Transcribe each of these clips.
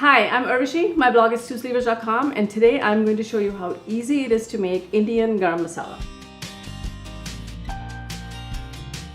Hi, I'm Urvashi. My blog is TwoSleevers.com, and today I'm going to show you how easy it is to make Indian Garam Masala.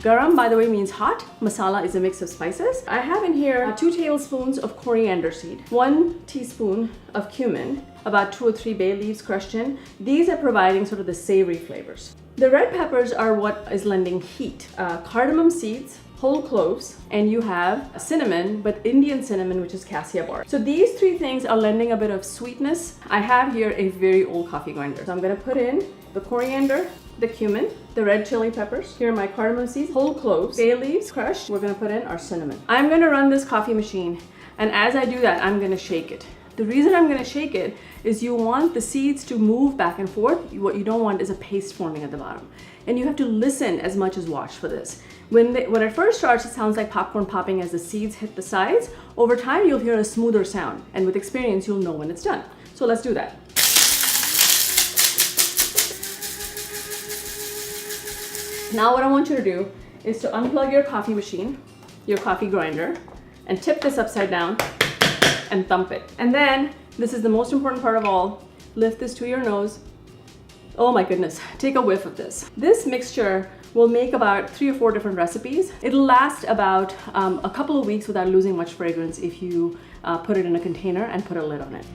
Garam, by the way, means hot. Masala is a mix of spices. I have in here 2 tablespoons of coriander seed, 1 teaspoon of cumin, about 2 or 3 bay leaves crushed in. These are providing sort of the savory flavors. The red peppers are what is lending heat. Cardamom seeds, whole cloves, and you have cinnamon, but Indian cinnamon, which is cassia bark. So these 3 things are lending a bit of sweetness. I have here a very old coffee grinder. So I'm gonna put in the coriander, the cumin, the red chili peppers. Here are my cardamom seeds, whole cloves, bay leaves crushed. We're gonna put in our cinnamon. I'm gonna run this coffee machine, and as I do that, I'm gonna shake it. The reason I'm gonna shake it is you want the seeds to move back and forth. What you don't want is a paste forming at the bottom. And you have to listen as much as watch for this. When it first starts, it sounds like popcorn popping as the seeds hit the sides. Over time, you'll hear a smoother sound. And with experience, you'll know when it's done. So let's do that. Now what I want you to do is to unplug your coffee machine, your coffee grinder, and tip this upside down and thump it. And then, this is the most important part of all, lift this to your nose. Oh my goodness, take a whiff of this. This mixture will make about 3 or 4 different recipes. It'll last about a couple of weeks without losing much fragrance if you put it in a container and put a lid on it.